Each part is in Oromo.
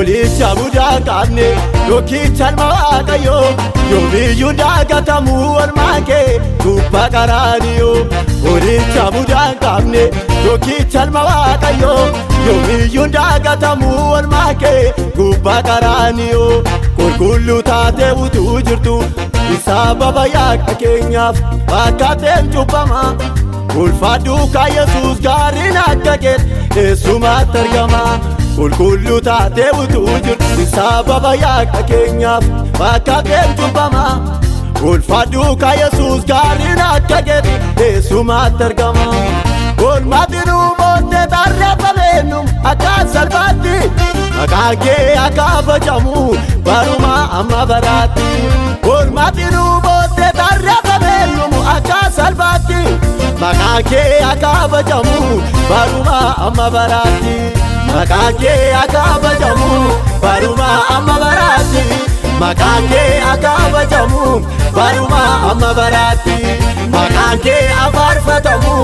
Olicha budaa qabne yookiin waaqayyo yoomiyyuu daagatamu walmaakee gubbaa qaraaniyoo. Olicha budaa qabne yookiin waaqayyo yoomiyyuu daagatamu walmaakee gubbaa qaraaniyoo. Qulqulluu taatee utuu jirtu sababa yakka keenyaaf fakkaateen cubbama. Ulfaadhu ka Yesuus gaariin akka keet eessumatti argama. Qulqulluu taatee utuu jirtu sababa yakka keenyaaf fakkaateen cubbama. Ulfaadhu ka Yesuus gaariin akka keet eessumatti argama. Oolmaatti booddee tarreeffameennu akka salphaatti maqaan kee akka kabajamu baruma amma baraatti. Oolmaatti booddee tarreeffameennu akka salphaatti maqaan kee akka kabajamu baruma amma baraatti. Maqaan kee akka kabajamu baruma amma baraatti. Maqaan kee akka kabajamu baruma amma baraatti. Maqaan kee afaarfatamu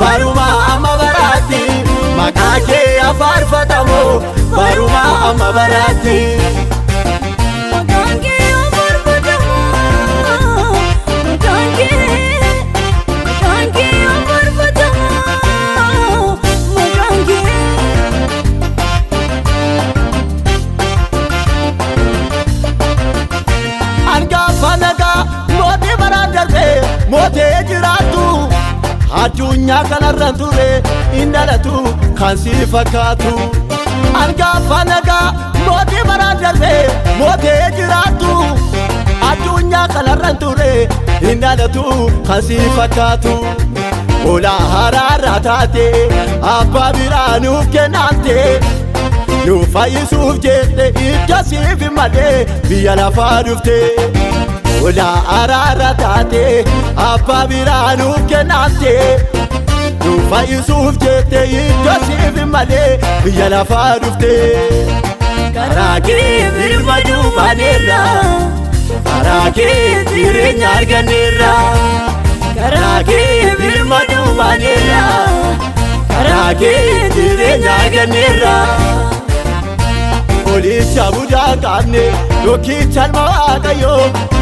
baruma amma baraatti. Maqaan kee afaarfatamu baruma amma baraatti. Mootee jiraattu addunyaa kanarra ture hin dhalatu kan si fakkaatu. Angaafa nagaa mootii bara darbee mootee jiraattu addunyaa kanarra ture hin dhalatu kan si fakkaatu. Ola haraarraa taate abbaa biraa nuuf kennante nu fayyisuuf jette idda siif malee biyya lafaa dhufte. Ola haraarraa taate abbaa biraa nuuf kennante nu fayyisuuf jette idda siif malee biyya lafaa dhufte. Karaa kee birmaduu baaneerra karaa kee jireenya arganneerra. Karaa kee birmaduu baaneerra karaa kee jireenya arganneerra. Olicha budaa qabne yookiin waaqayyo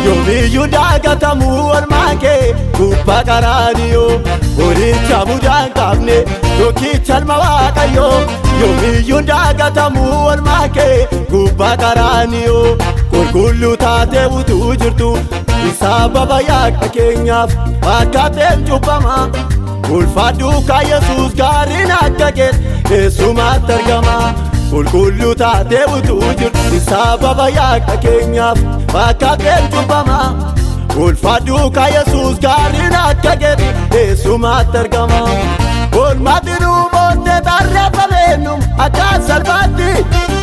yoomiyyuu daagatamu walmaakee gubbaa qaraaniyoo. Olicha budaa qabne yookiin waaqayyo yoomiyyuu daagatamu walmaakee gubbaa qaraaniyoo. Qulqulluu taatee utuu jirtu sababa yakka keenyaaf fakkaateen cubbama. Ulfaadhu ka Yesuus gaariin akka keet eessumatti argama. Qulqulluu taatee utuu jirtu sababa yakka keenyaaf fakkaateen cubbama. Ulfaadhu ka Yesuus gaariin akka keet eessumatti argama. Oolmaatti booddee tarreeffameennu akka salphaatti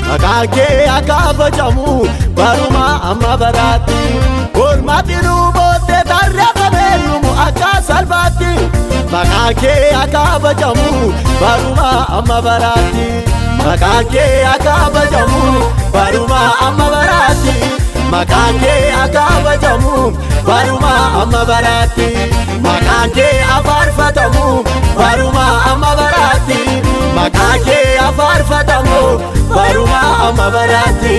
maqaan kee akka kabajamu baruma amma baraatti. Oolmaatti booddee tarreeffameennu akka salphaatti maqaan kee akka kabajamu baruma amma baraatti. Maqaan kee akka kabajamu baruma amma baraatti. Maqaan kee akka kabajamu baruma amma baraatti. Maqaan kee afaarfatamu baruma amma baraatti. Maqaan kee afaarfatamu baruma amma baraatti.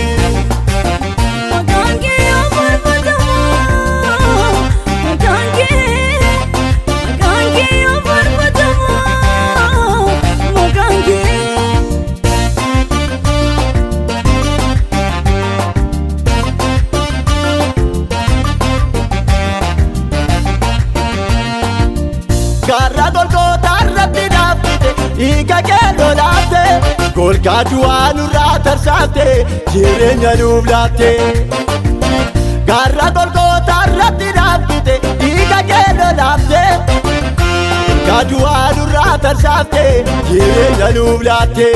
Gaarraa golgootaa irratti dhaabbite dhiiga kee lolaatte golgaa du'aa nurraa tarsaafte jireenya nuuf laatte. Gaarraa golgootaa irratti dhaabbite dhiiga kee lolaatte golgaa du'aa nurraa tarsaafte jireenya nuuf laatte.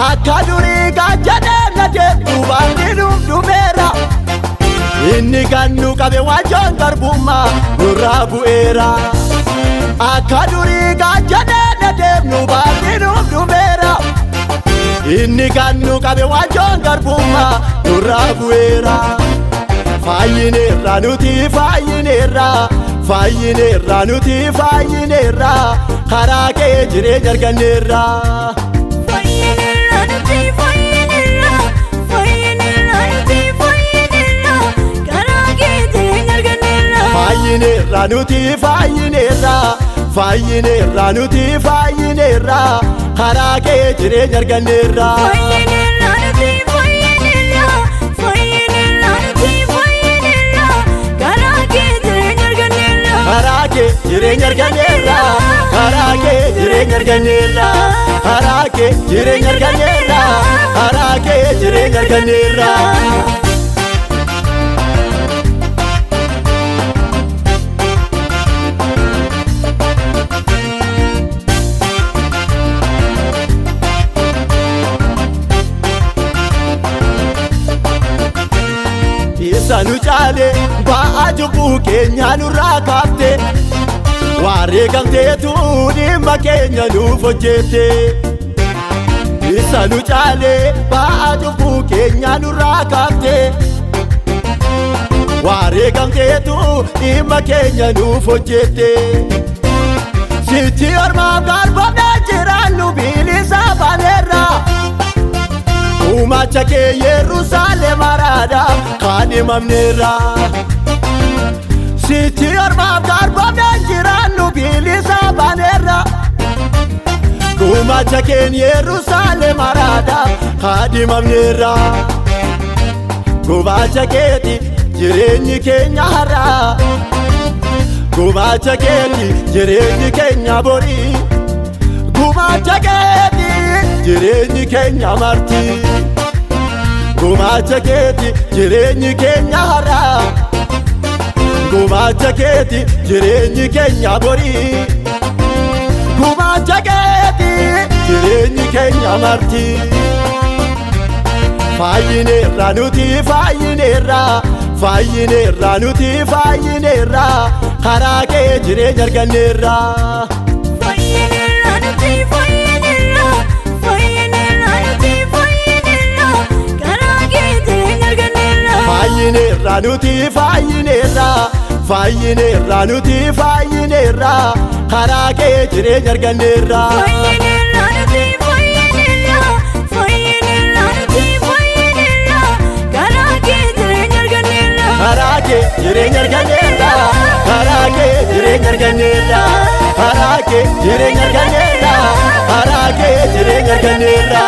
Akka durii gaajjadee na jedhu baanni nuuf dhumeera. Inni kan nu qabe waajoon garbummaa nurraa bu'eera. Akka durii gaajjadee na deemnu baanni nuuf dhumeera. Inni kan nu qabe waajoon garbummaa nurraa bu'eera. Fayyineerra nuti fayyineerra fayyineerra nuti fayyineerra karaa kee jireenya arganneerra. Fayyineerra nuti fayyineerra Fayyineerra nuti fayyineerra fayyineerra nuti fayyineerra karaa kee jireenya arganneerra. Fayyineerra nuti fayyineerra fayyineerra nuti fayyineerra karaa kee jireenya arganneerra. Karaa kee jireenya arganneerra karaa kee jireenya arganneerra karaa kee jireenya arganneerra karaa kee jireenya arganneerra. Sanu caale ba'aa cubbuu keenya nurraa kaafte wareegamteetu dhimma keenya nuuf hojjette. Sanu caale ba'aa cubbuu keenya nurraa kaafte wareegamteetu dhimma keenya nuuf hojjette. Sitti ormaaf garbadhaa jiraannu bilisa baaneerra. Umacha kee Yerusaalem araadhaaf kaadhimamneerra. Sitti ormaaf garbadhaa jiraannu bilisa baaneerra. Umacha kee Yerusaalem araadhaaf kaadhimamneerra. Gubaacha keeti jireenyi keenya har'aa. Gubaacha keeti jireenyi keenya borii. Gubaacha keeti jireenyi keenya marti. Gubaacha keeti jireenyi keenya har'aa. Gubaacha keeti jireenyi keenya borii. Gubaacha keeti jireenyi keenya marti. Fayyineerra nuti fayyineerra fayyineerra nuti fayyineerra karaa kee jireenya arganneerra. Fayyineerra nuti fayyineerra fayyineerra nuti fayyineerra karaa kee jireenya arganneerra. Fayyineerra nuti fayyineerra fayyineerra nuti fayyineerra karaa kee jireenya arganneerra. Fayyineerra nuti fayyineerra fayyineerra nuti fayyineerra karaa kee jireenya arganneerra. Karaa kee jireenya arganneerra karaa kee jireenya arganneerra karaa kee jireenya arganneerra karaa kee jireenya arganneerra.